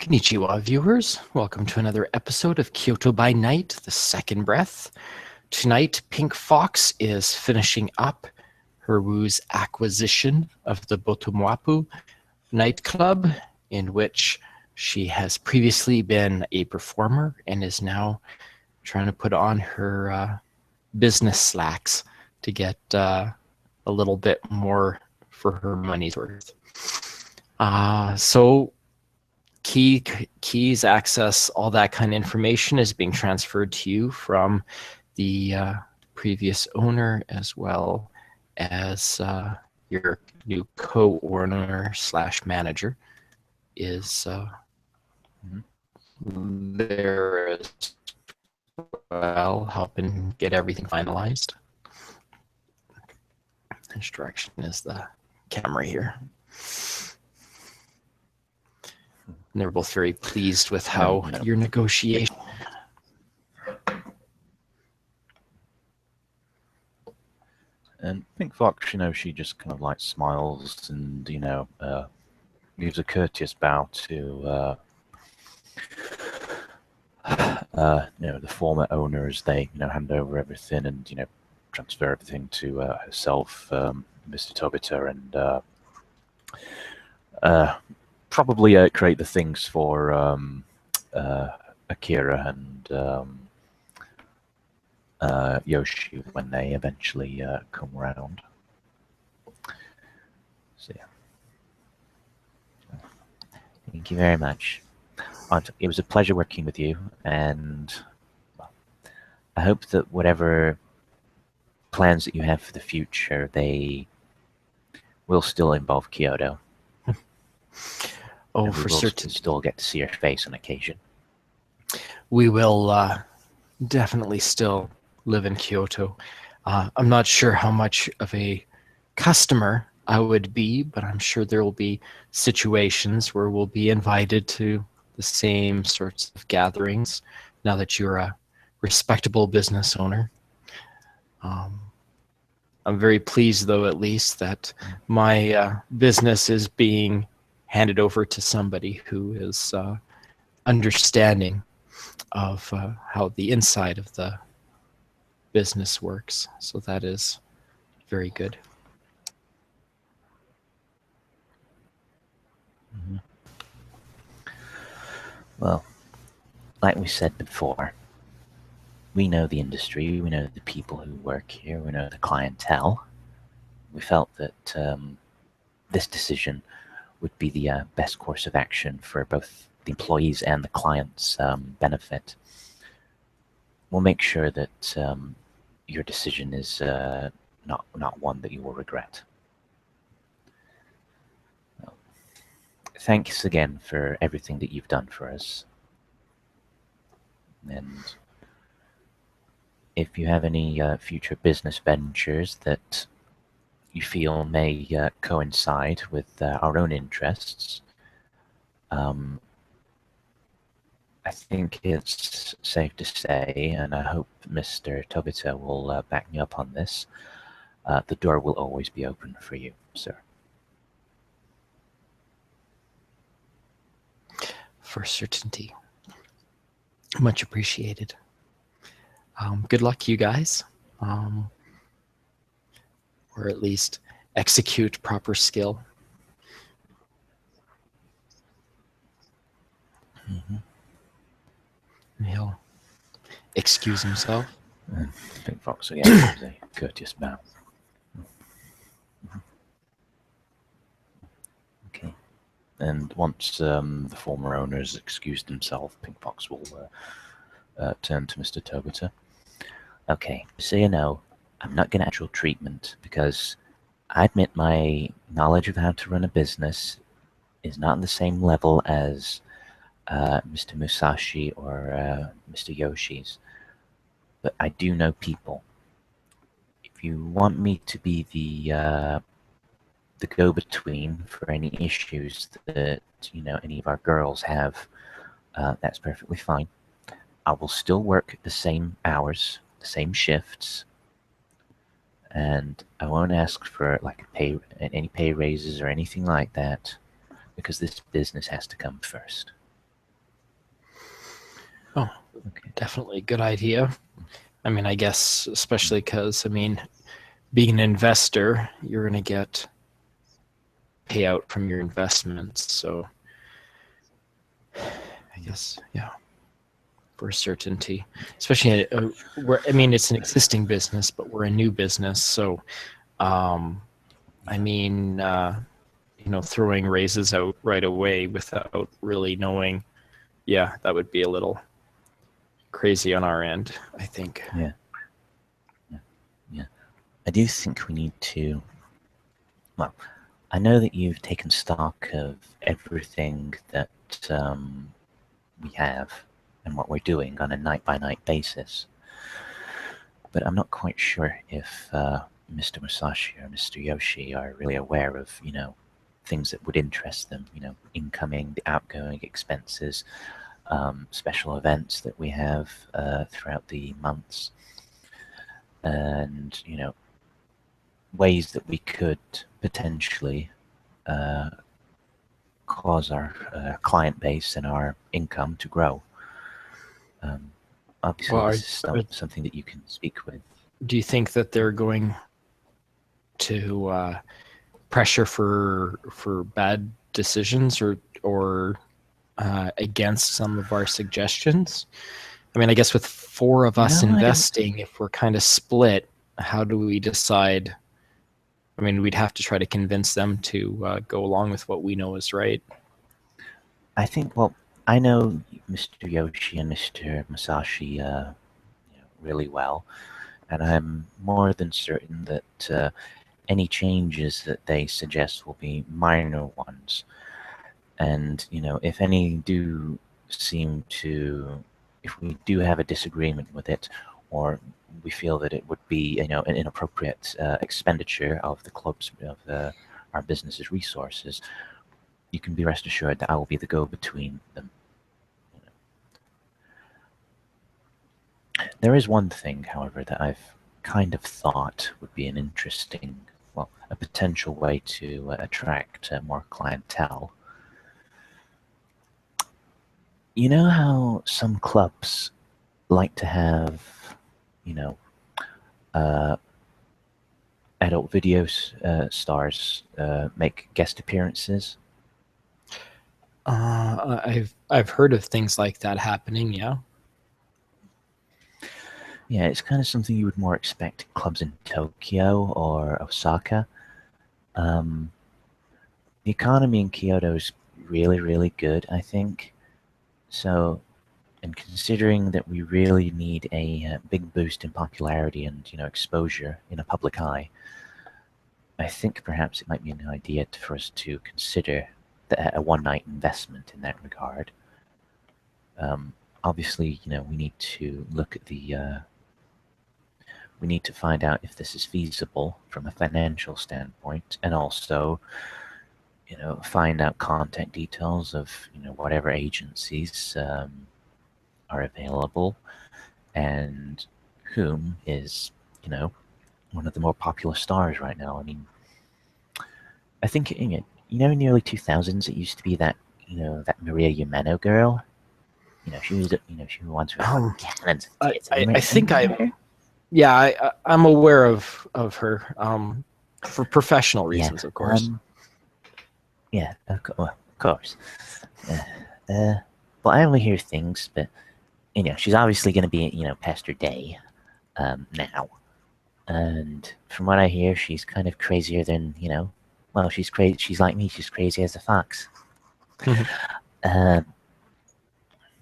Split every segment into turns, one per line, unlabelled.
Konnichiwa, viewers. Welcome to another episode of Kyoto by Night, The Second Breath. Tonight, Pink Fox is finishing up her Wu's acquisition of the Botomuappu nightclub, in which she has previously been a performer and is now trying to put on her business slacks to get a little bit more for her money's worth. So keys, access, all that kind of information is being transferred to you from the previous owner, as well as your new co-owner / manager is there as well, helping get everything finalized. Which direction is the camera here? And they're both very pleased with how your negotiation.
And Pink Fox, she just kind of like smiles and, gives a courteous bow to, the former owner as they, hand over everything and, transfer everything to herself, Mr. Tobita, and probably create the things for Akira and Yoshi when they eventually come around. So yeah.
Thank you very much. It was a pleasure working with you, and I hope that whatever plans that you have for the future, they will still involve Kyoto.
Oh, for certain.
Still get to see your face on occasion.
We will definitely still live in Kyoto. I'm not sure how much of a customer I would be, but I'm sure there will be situations where we'll be invited to the same sorts of gatherings now that you're a respectable business owner. I'm very pleased, though, at least that my business is being handed over to somebody who is understanding of how the inside of the business works. So that is very good.
Mm-hmm. Well, like we said before, we know the industry, we know the people who work here, we know the clientele. We felt that this decision would be the best course of action for both the employees and the client's benefit. We'll make sure that your decision is not one that you will regret. Well, thanks again for everything that you've done for us. And if you have any future business ventures that you feel may coincide with our own interests, I think it's safe to say, and I hope Mr. Tobita will back me up on this, the door will always be open for you, sir.
For certainty. Much appreciated. Good luck, you guys. Or at least execute proper skill.
Mm-hmm.
He'll excuse himself.
Pink Fox again gives a courteous bow. Okay. And once the former owner has excused himself, Pink Fox will turn to Mr. Tobita. Okay, so you know, I'm not going to actual treatment because I admit my knowledge of how to run a business is not on the same level as Mr. Musashi or Mr. Yoshi's, but I do know people. If you want me to be the go-between for any issues that any of our girls have, that's perfectly fine. I will still work the same hours, the same shifts, and I won't ask for like any pay raises or anything like that, because this business has to come first.
Oh,
Okay.
definitely a good idea. I mean, I guess especially because, I mean, being an investor, you're going to get payout from your investments. So I guess, yeah, for certainty, especially I mean, it's an existing business, but we're a new business. So, I mean, throwing raises out right away without really knowing, yeah, that would be a little crazy on our end, I think.
Yeah. I do think we need to. Well, I know that you've taken stock of everything that we have and what we're doing on a night-by-night basis, but I'm not quite sure if Mr. Musashi or Mr. Yoshi are really aware of, things that would interest them, incoming, the outgoing expenses, special events that we have throughout the months, and, ways that we could potentially cause our client base and our income to grow. Obviously,
Well,
this is something that you can speak with.
do you think that they're going to pressure for bad decisions or against some of our suggestions? I mean, I guess with 4 of us
No, I don't.
investing, if we're kind of split, how do we decide? I mean, we'd have to try to convince them to go along with what we know is right.
I think, well, I know Mr. Yoshi and Mr. Masashi really well, and I'm more than certain that any changes that they suggest will be minor ones. And, if any do seem to, if we do have a disagreement with it, or we feel that it would be, an inappropriate expenditure of the club's, of our business's resources, you can be rest assured that I will be the go-between them. There is one thing, however, that I've kind of thought would be an interesting, well, a potential way to attract more clientele. You know how some clubs like to have, uh, adult video stars make guest appearances?
I've heard of things like that happening. Yeah.
Yeah, it's kind of something you would more expect in clubs in Tokyo or Osaka. The economy in Kyoto is really, really good, I think. So, and considering that we really need a big boost in popularity and exposure in a public eye, I think perhaps it might be an idea for us to consider a one-night investment in that regard. Obviously, we need to look at we need to find out if this is feasible from a financial standpoint, and also, find out contact details of, whatever agencies are available, and whom is, one of the more popular stars right now. I mean, I think, in the early 2000s, it used to be that, that Maria Yameno girl. She was, she was once with cannons.
I think I'm aware of her for professional reasons, of course.
Yeah, of course. Well, I only hear things, but she's obviously going to be, past her day now. And from what I hear, she's kind of crazier than, well, she's crazy. She's like me. She's crazy as a fox.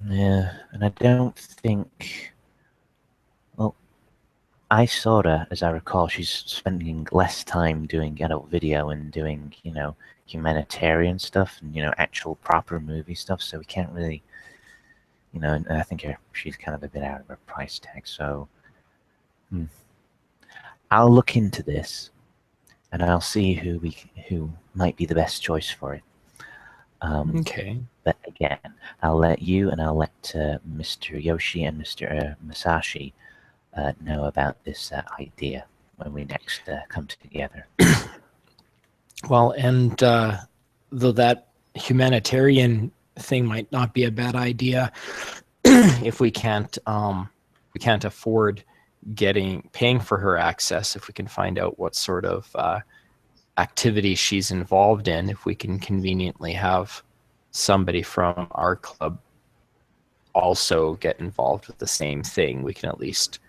Yeah, and I don't think. Well, Isora, as I recall, she's spending less time doing adult video and doing, humanitarian stuff and, actual proper movie stuff. So we can't really, and I think she's kind of a bit out of her price tag. So I'll look into this, and I'll see who might be the best choice for it.
Okay.
But again, I'll let you and I'll let Mr. Yoshi and Mr. Masashi know about this idea when we next come together.
Well, and though that humanitarian thing might not be a bad idea, if we can't afford paying for her access, if we can find out what sort of activity she's involved in, if we can conveniently have somebody from our club also get involved with the same thing, we can at least,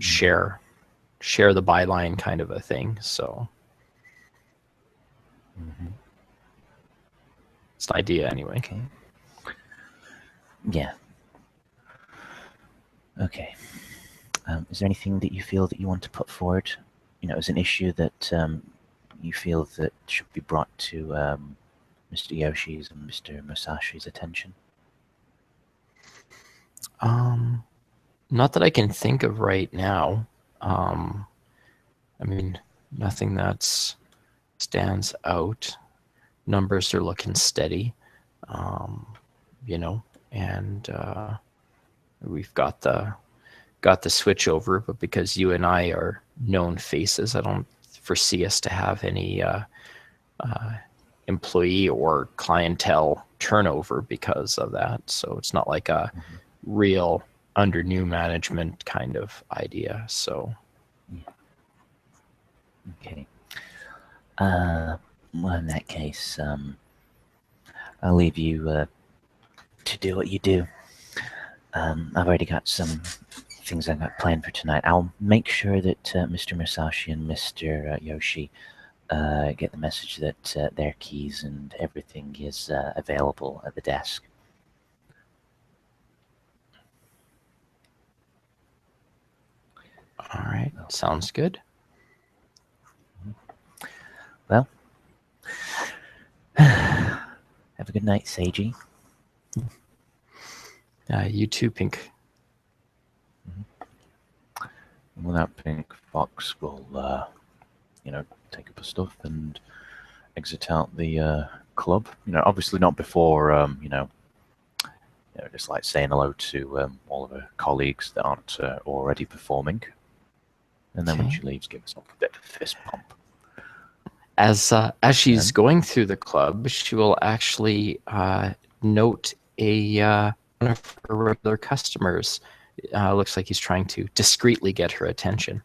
share the byline kind of a thing. So it's an idea anyway.
Okay. Yeah. Okay. Is there anything that you feel that you want to put forward, as an issue that you feel that should be brought to Mr. Yoshi's and Mr. Musashi's attention?
Not that I can think of right now. Nothing that stands out. Numbers are looking steady, and we've got the switch over. But because you and I are known faces, I don't foresee us to have any employee or clientele turnover because of that. So it's not like a real under new management kind of idea. So
okay. Well, in that case, I'll leave you to do what you do. I've already got some things I've got planned for tonight. I'll make sure that Mr. Musashi and Mr. Yoshi get the message that their keys and everything is available at the desk.
all right, sounds good.
Well, have a good night, Seiji.
You too, Pink.
Well, that Pink Fox will, take up her stuff and exit out the club. Obviously not before, just like saying hello to all of her colleagues that aren't already performing. And then when
Okay.
she leaves, give herself a bit of a fist pump.
As she's going through the club, she will actually note one of her regular customers. Looks like he's trying to discreetly get her attention.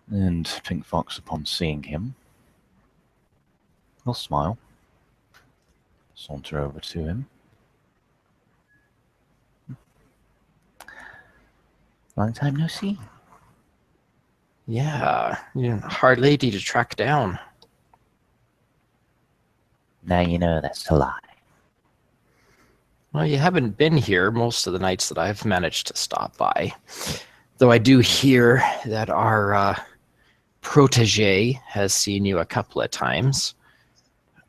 And Pink Fox, upon seeing him, will smile, saunter over to him.
Long time no see.
Yeah, hard lady to track down.
Now you know that's a lie.
Well, you haven't been here most of the nights that I've managed to stop by. Though I do hear that our protege has seen you a couple of times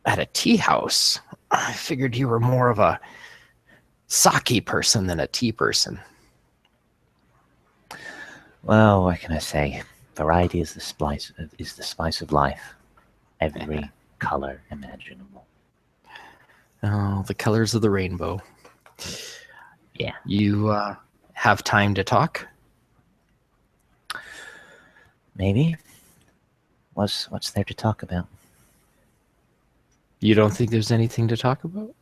at a tea house. I figured you were more of a sake person than a tea person.
Well, what can I say? Variety is the spice of life. Every color imaginable.
Oh, the colors of the rainbow.
Yeah.
You have time to talk?
Maybe. What's there to talk about?
You don't think there's anything to talk about?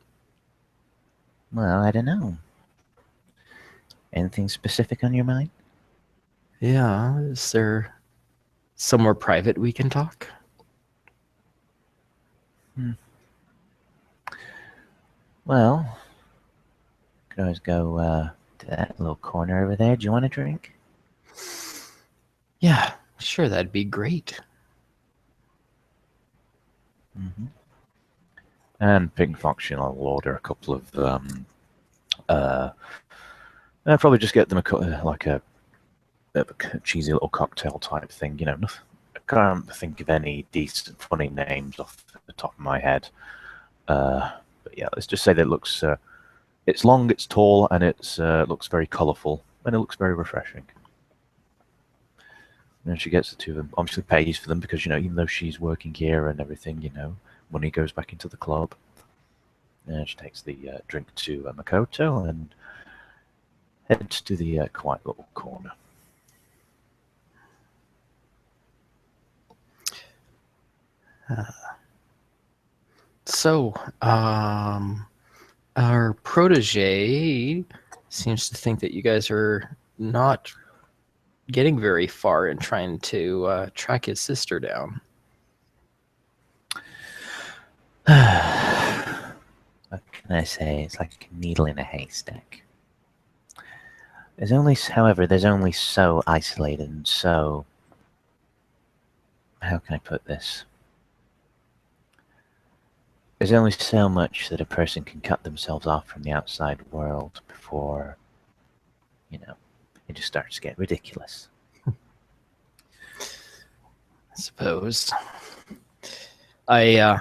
Well, I don't know. Anything specific on your mind?
Yeah, is there somewhere private we can talk?
Well, could always go to that little corner over there. Do you want a drink?
Yeah, sure, that'd be great.
And Pink Fox, will order a couple of, probably just get them a cheesy little cocktail type thing. Nothing, I can't think of any decent, funny names off the top of my head. But yeah, let's just say that it looks, it's long, it's tall, and it looks very colourful, and it looks very refreshing. And she gets the two of them, obviously pays for them because, even though she's working here and everything, money goes back into the club. And she takes the drink to Makoto and heads to the quiet little corner.
So, our protege seems to think that you guys are not getting very far in trying to track his sister down.
What can I say? It's like a needle in a haystack. However, there's only so isolated and so. How can I put this? There's only so much that a person can cut themselves off from the outside world before, it just starts to get ridiculous.
I suppose. I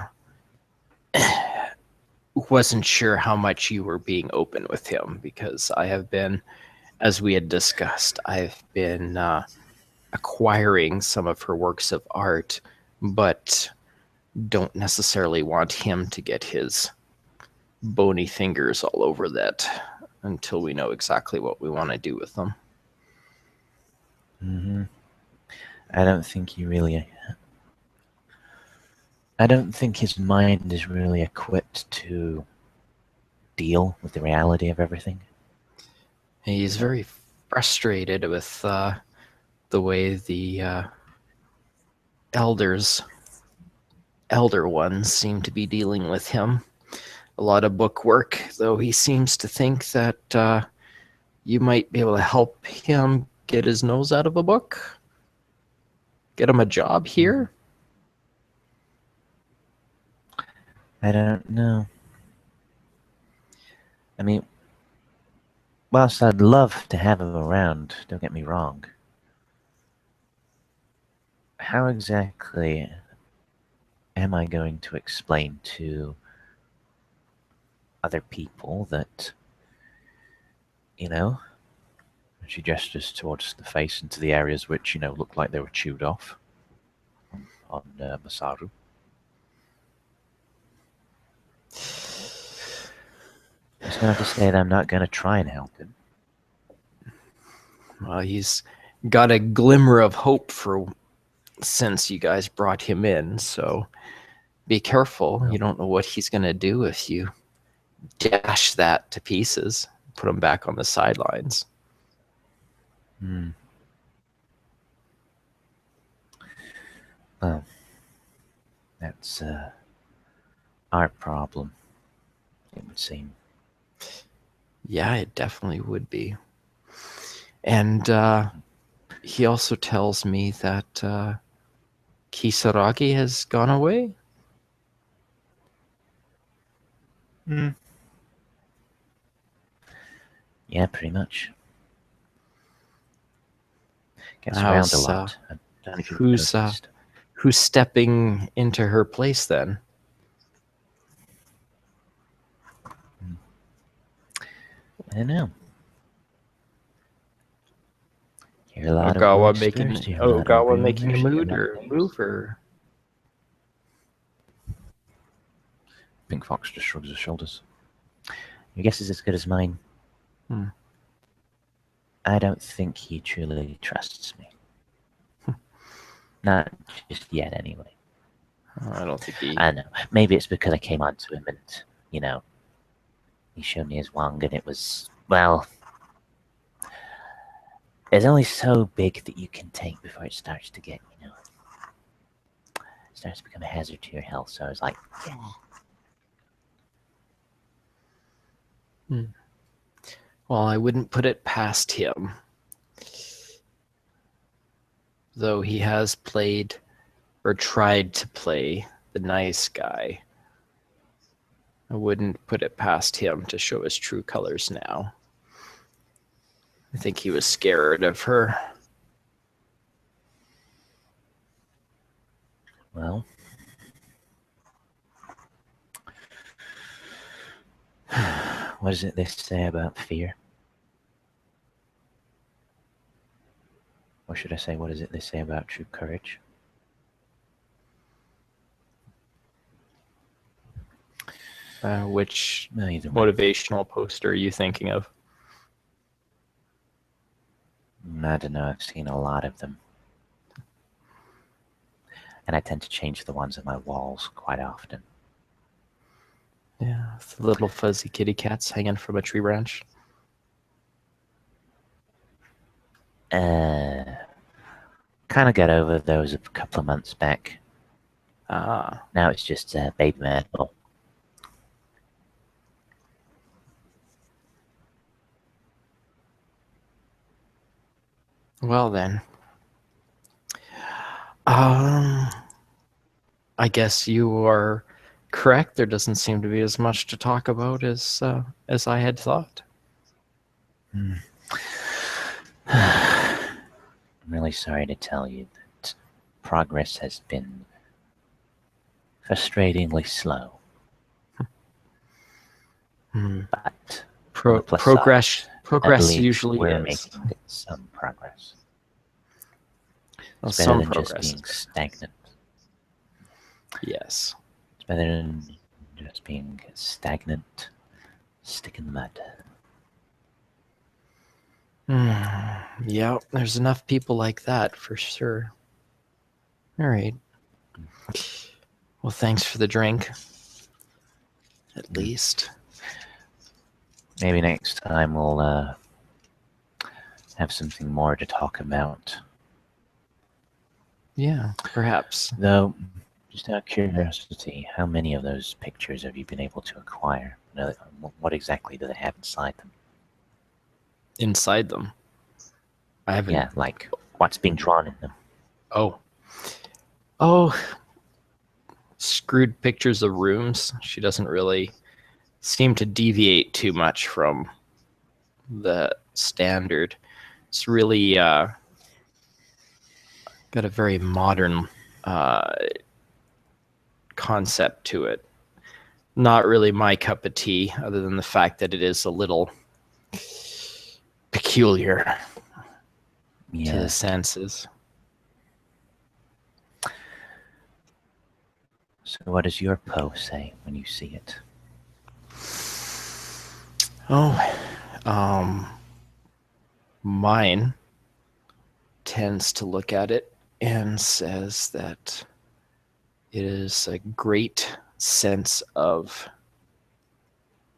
wasn't sure how much you were being open with him because I have been, as we had discussed, I've been acquiring some of her works of art, but don't necessarily want him to get his bony fingers all over that until we know exactly what we want to do with them.
I don't think his mind is really equipped to deal with the reality of everything.
He's very frustrated with the way the elder ones seem to be dealing with him. A lot of book work, though he seems to think that you might be able to help him get his nose out of a book, get him a job here.
I don't know. I mean, whilst I'd love to have him around, don't get me wrong, how exactly am I going to explain to other people that, she gestures towards the face and to the areas which, look like they were chewed off on Masaru. It's not to say that I'm not going to try and help him.
Well, he's got a glimmer of hope since you guys brought him in, so be careful.
No.
You don't know what he's going to do if you dash that to pieces, put him back on the sidelines.
Well, that's our problem, it would seem.
Yeah, it definitely would be. And he also tells me that Kisaragi has gone away.
Yeah, pretty much. Gets around a lot. I don't know if you've noticed.
Who's stepping into her place then?
I don't know. Hear a lot
Ogawa
of
making
whispers, hear a lot of
a
rumors,
move or
Pink Fox just shrugs his shoulders.
Your guess is as good as mine. I don't think he truly trusts me. Not just yet, anyway.
I don't think he.
I know. Maybe it's because I came on to him and, he showed me his wang and it was, well, it's only so big that you can take before it starts to get, it starts to become a hazard to your health. So I was like, yeah.
Well, I wouldn't put it past him. Though he has played or tried to play the nice guy. I wouldn't put it past him to show his true colors now. I think he was scared of her.
Well, what is it they say about fear? Or should I say, what is it they say about true courage?
Which
Either way.
motivational poster are you thinking of?
I don't know, I've seen a lot of them. and I tend to change the ones on my walls quite often.
Yeah, the little fuzzy kitty cats hanging from a tree branch.
Kind of got over those a couple of months back.
Ah,
Now it's just baby Mabel.
well then. I guess you are correct. There doesn't seem to be as much to talk about as I had thought.
I'm really sorry to tell you that progress has been frustratingly slow. But on the plus
Progress
side, I believe
usually
we're
is.
making some progress.
Well,
It's better
some
than just
progress.
being stagnant.
Yes.
It's better than just being stagnant, stick in the mud.
Yeah, there's enough people like that for sure. All right. Well, thanks for the drink. At least.
Maybe next time we'll have something more to talk about.
Yeah, perhaps.
Though, just out of curiosity, how many of those pictures have you been able to acquire? What exactly do they have inside them?
Inside them. I haven't.
Yeah, like what's being drawn in them?
Oh, screwed pictures of rooms. She doesn't really seem to deviate too much from the standard. It's really got a very modern concept to it. Not really my cup of tea, other than the fact that it is a little peculiar to the senses.
So what does your Poe say when you see it?
Mine tends to look at it and says that it is a great sense of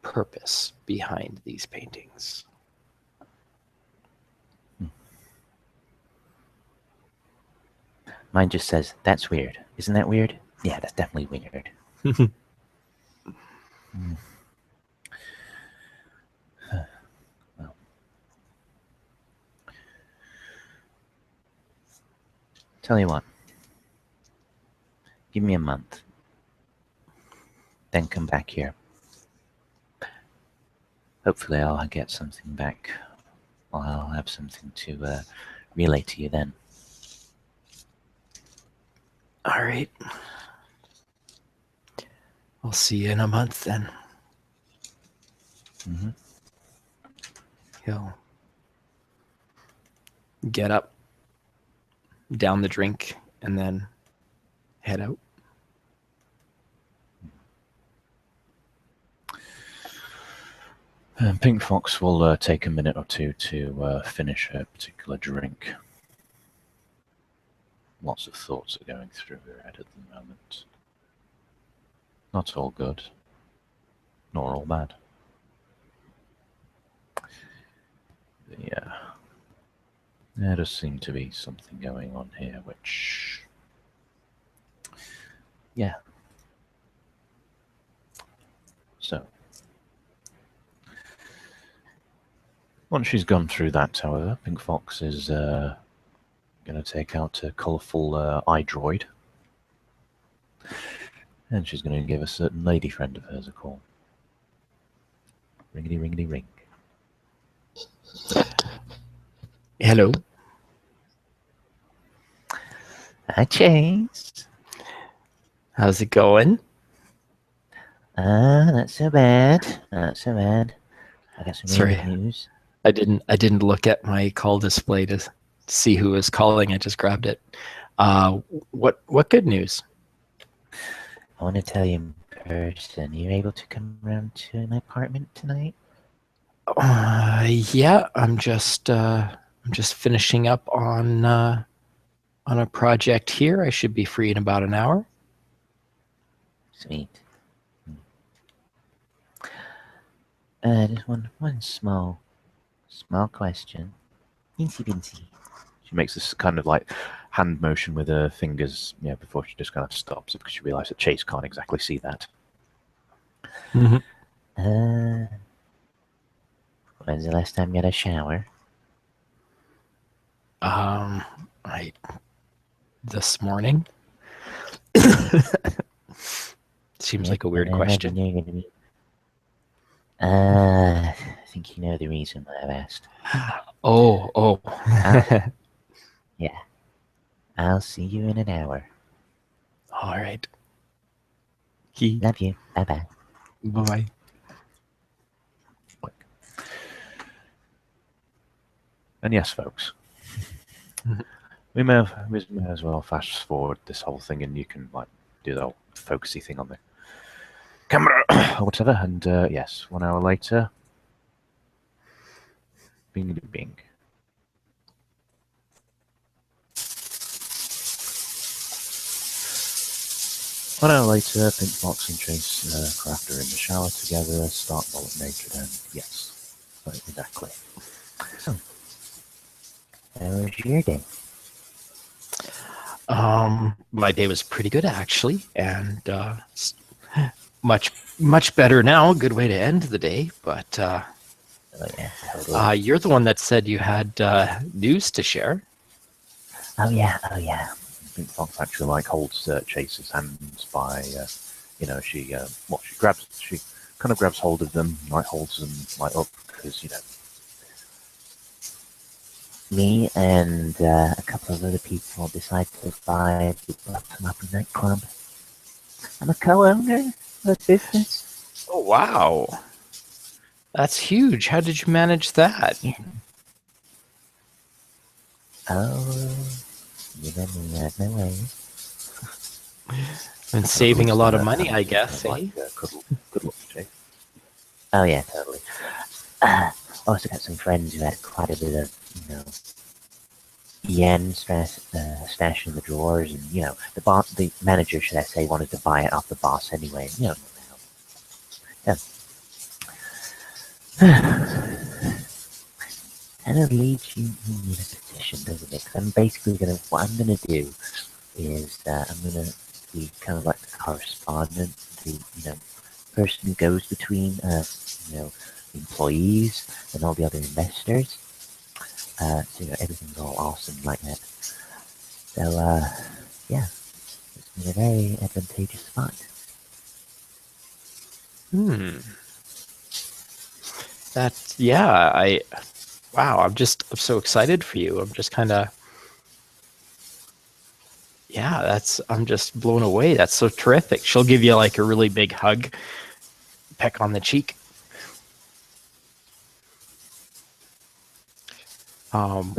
purpose behind these paintings.
Mine just says, that's weird. Isn't that weird? Yeah, that's definitely weird. Well, tell you what. Give me a month. Then come back here. Hopefully I'll get something back. I'll have something to relay to you then.
All right. I'll see you in a month then. He'll get up, down the drink, and then head out.
Pink Fox will take a minute or two to finish her particular drink. Lots of thoughts are going through her head at the moment. Not all good, nor all bad. Yeah. There does seem to be something going on here which... Yeah. So. Once she's gone through that, however, Pink Fox is going to take out a colourful eye droid. And she's going to give a certain lady friend of hers a call. Ringity, ringity, ring.
Hello.
Hi, Chase.
How's it going?
Not so bad. Not so bad. I got some really good news.
I didn't look at my call display to see who was calling. I just grabbed it. What good news?
I want to tell you in person. You're able to come around to my apartment tonight?
Yeah, I'm just finishing up on on a project here. I should be free in about an hour.
Sweet. Just one small question. Incy Bincy.
She makes this kind of like hand motion with her fingers, before she just kind of stops because she realizes that Chase can't exactly see that.
When's the last time you had a shower?
This morning. Seems like a weird question.
I think you know the reason why I've asked.
Oh.
Yeah. I'll see you in an hour.
All right.
Love you. Bye-bye.
Bye-bye.
And yes, folks, we may as well fast forward this whole thing, and you can like do the whole focusy thing on the camera or whatever. And yes, 1 hour later, bing bing. One hour later, Pink Fox and Chase Craft are in the shower together, start bullet naked, and yes, exactly.
So, how was your day?
My day was pretty good actually, and much better now. Good way to end the day, but
Oh yeah, totally.
you're the one that said you had news to share.
Oh yeah.
Pink Fox actually like holds Chase's hands by, she kind of grabs hold of them, like holds them like up because
Me and a couple of other people decided to buy the Botomuappu nightclub. I'm a co-owner of the business.
Oh wow, that's huge. How did you manage that?
Yeah. Oh, you let me out my way.
And saving a lot of money, I guess.
Like, good luck, Chase.
Oh yeah, totally. Also got some friends who had quite a bit of, yen stashed in the drawers, and the manager, should I say, wanted to buy it off the boss anyway. Yeah. And it leads you in a position, doesn't it? 'Cause I'm basically what I'm gonna do is I'm gonna be kind of like the correspondent, the person who goes between employees and all the other investors. So everything's all awesome like that. So yeah, it's been a very advantageous spot.
Wow, I'm so excited for you. I'm just kind of, I'm just blown away. That's so terrific. She'll give you like a really big hug, peck on the cheek.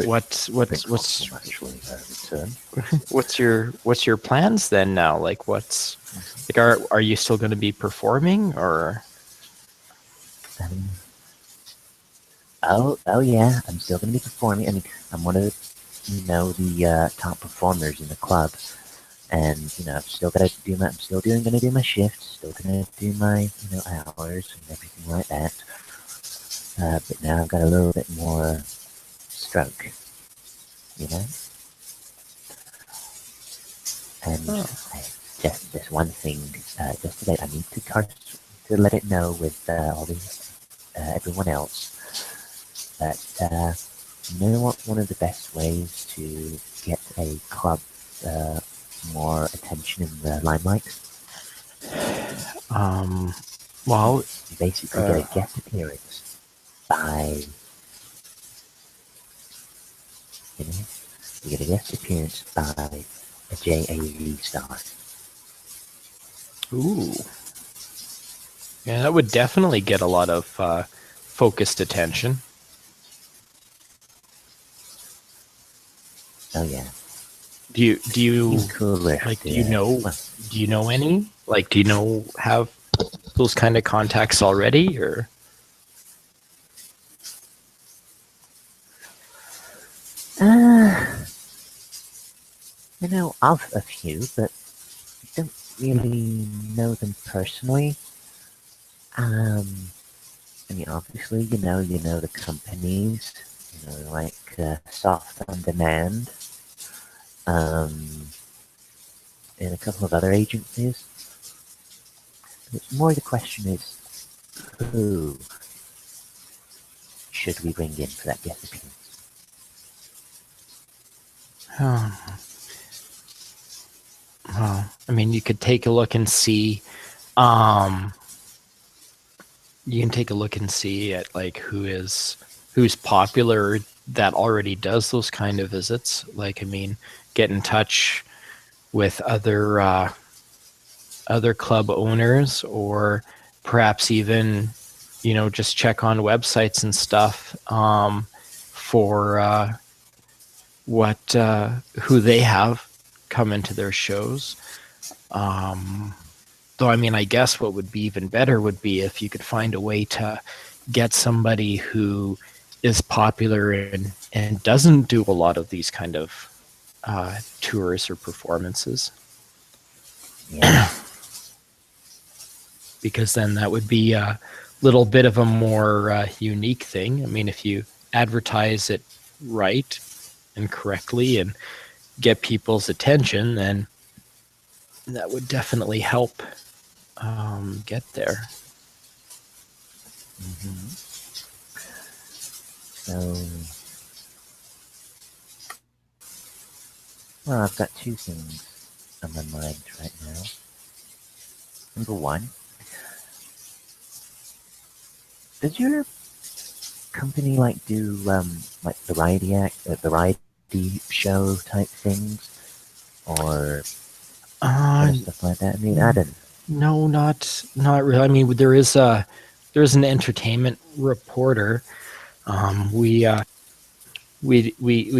What's your plans then now? Like are you still going to be performing or?
Oh yeah, I'm still going to be performing. I mean, I'm one of the top performers in the club, and I'm still going to do my shifts, still going to do my hours and everything like that. But now I've got a little bit more stroke, and just one thing, just today I need to let it know with everyone else. But you know what? One of the best ways to get a club more attention in the limelight?
Well,
you basically get a guest appearance by, you get a guest appearance by a JAV star.
Ooh. Yeah, that would definitely get a lot of focused attention.
Oh yeah.
Do you
like
do you know any? Like, do you have those kind of contacts already, or?
You know of a few, but don't really know them personally. I mean, obviously, you know the companies, like Soft on Demand, um, and a couple of other agencies. But more the question is, who should we bring in for that guest appearance?
Well, I mean, you could take a look and see. Um, you can take a look and see at like who's popular that already does those kind of visits. Like, I mean, get in touch with other club owners, or perhaps even just check on websites and stuff for what who they have come into their shows. Though, I mean, I guess what would be even better would be if you could find a way to get somebody who is popular and doesn't do a lot of these kind of tours or performances.
Yeah.
Because then that would be a little bit of a more unique thing. I mean, if you advertise it right and correctly and get people's attention, then that would definitely help get there.
Mm-hmm. So, well, I've got two things on my mind right now. Number one, does your company like do like variety show type things, or stuff like that? I mean, I don't.
No, not really. I mean, there's an entertainment reporter. We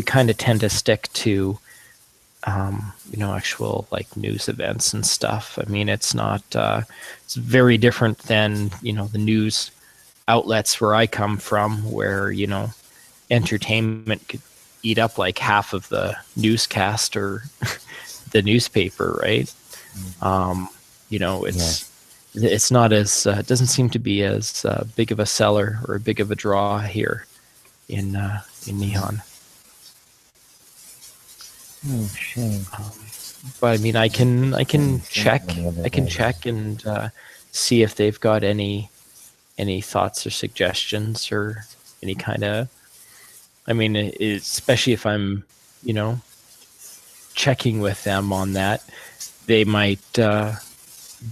kind of tend to stick to actual like news events and stuff. I mean, it's not it's very different than the news outlets where I come from, where entertainment could eat up like half of the newscast or the newspaper, right? It's not as it doesn't seem to be as big of a seller or big of a draw here in Nihon.
Shame.
But I mean, I can check and see if they've got any thoughts or suggestions or any kind of. I mean, especially if I'm checking with them on that, they might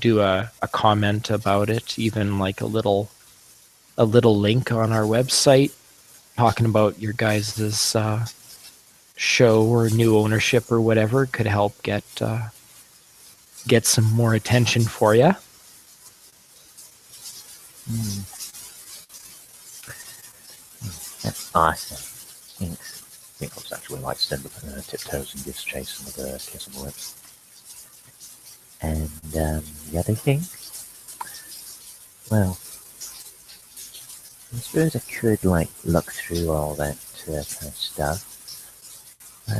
do a comment about it, even like a little link on our website talking about your guys' show or new ownership or whatever could help get some more attention for you.
That's awesome. Thanks. I think I actually might stand up on tiptoes and give Chase another kiss on the lips. And the other thing, well, I suppose I could like look through all that kind of stuff. But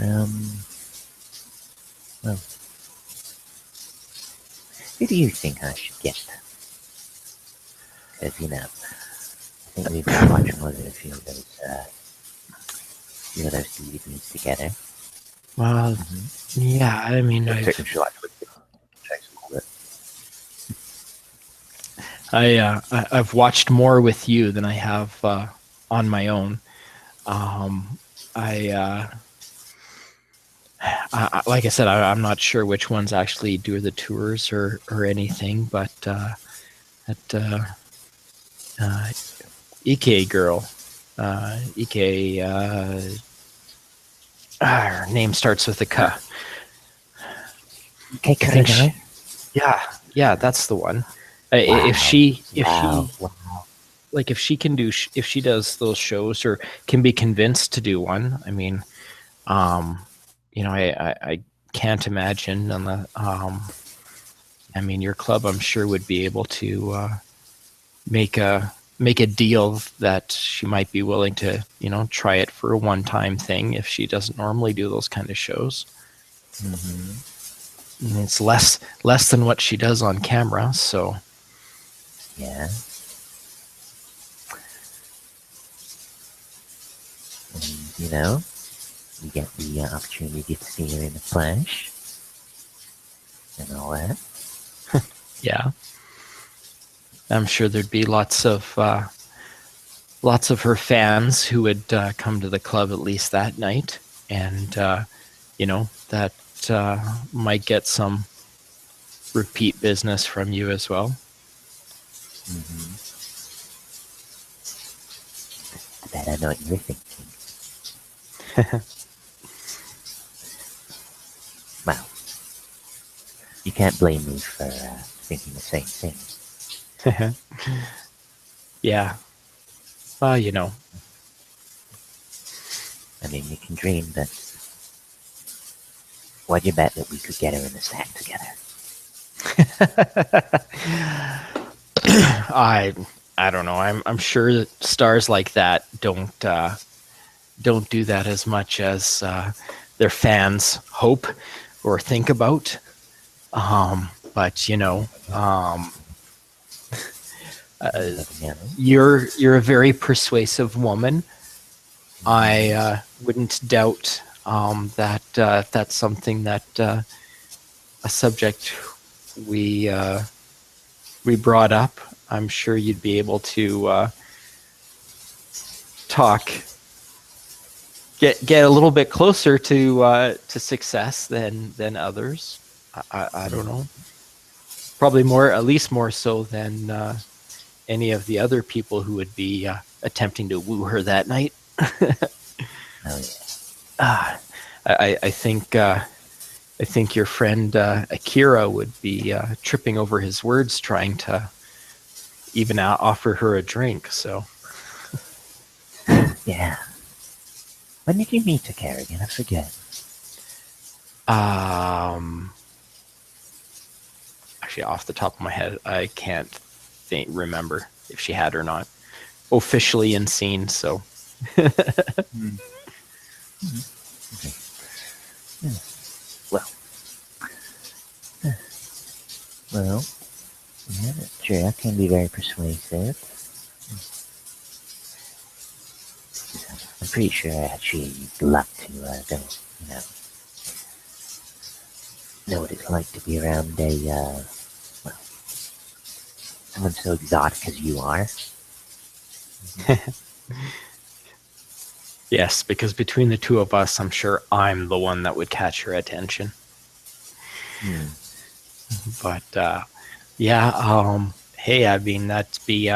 well, who do you think I should get? Because I think we've been watching one of a few of those evenings together.
Well, yeah, I mean, I've watched more with you than I have on my own. Like I said, I'm not sure which ones actually do the tours or anything, but Ike girl, Ike, her name starts with a K.
Okay,
yeah, that's the one.
Wow.
If she if she does those shows or can be convinced to do one, I mean, I can't imagine I mean, your club, I'm sure, would be able to make a deal that she might be willing to, try it for a one-time thing if she doesn't normally do those kind of shows.
Mm-hmm.
And it's less than what she does on camera, so
Yeah. And, you know, you get the opportunity to see her in the flesh and all that.
yeah. I'm sure there'd be lots of her fans who would come to the club at least that night, and that might get some repeat business from you as well.
Mm-hmm. I bet I know what you're thinking. Well, you can't blame me for thinking the same thing.
Yeah. Well,
I mean, you can dream, but why'd you bet that we could get her in the sack together?
I don't know. I'm sure that stars like that don't do that as much as their fans hope or think about. But you're a very persuasive woman. I wouldn't doubt that that's something that a subject we brought up. I'm sure you'd be able to get a little bit closer to success than others. I don't know. Probably at least more so than any of the other people who would be attempting to woo her that night.
Oh yeah.
I think your friend Akira would be tripping over his words trying to even offer her a drink. So
Yeah. When did you meet Akira again? I forget.
Actually, off the top of my head, I can't remember if she had or not. Officially in scene, so.
Mm. Mm-hmm. Okay. Yeah. Well, yeah, sure, that can be very persuasive. I'm pretty sure I actually luck to know what it's like to be around someone so exotic as you are.
Yes, because between the two of us, I'm sure I'm the one that would catch her attention. But yeah, hey, I mean, that'd be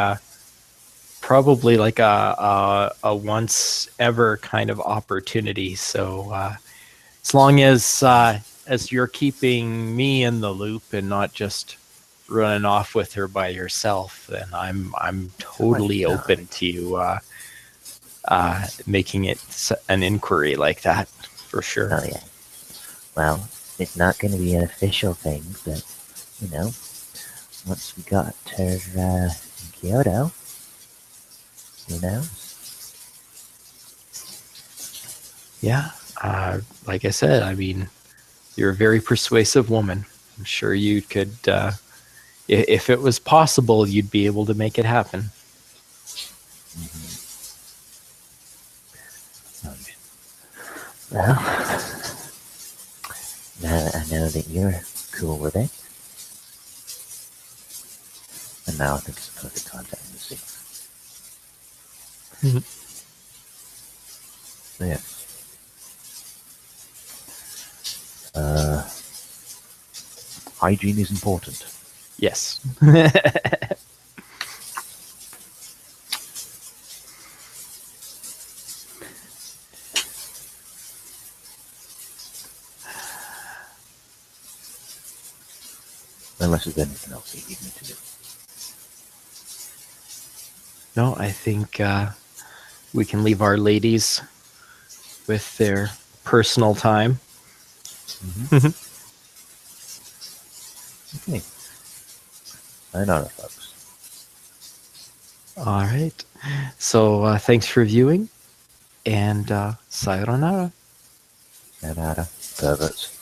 probably like a once ever kind of opportunity. So as long as you're keeping me in the loop and not just running off with her by yourself, then I'm totally open to making it an inquiry like that, for sure.
Oh yeah. Well, it's not going to be an official thing, but once we got her in Kyoto,
Yeah, like I said, I mean, you're a very persuasive woman. I'm sure you could, if it was possible, you'd be able to make it happen.
Well, now that I know that you're cool with it, and now I think it's the perfect time to end the scene. So yeah. Hygiene is important.
Yes.
Unless there's anything else you need me to do.
No, I think we can leave our ladies with their personal time.
Okay. Sayonara, folks.
All right. So thanks for viewing, and sayonara.
Sayonara, perverts.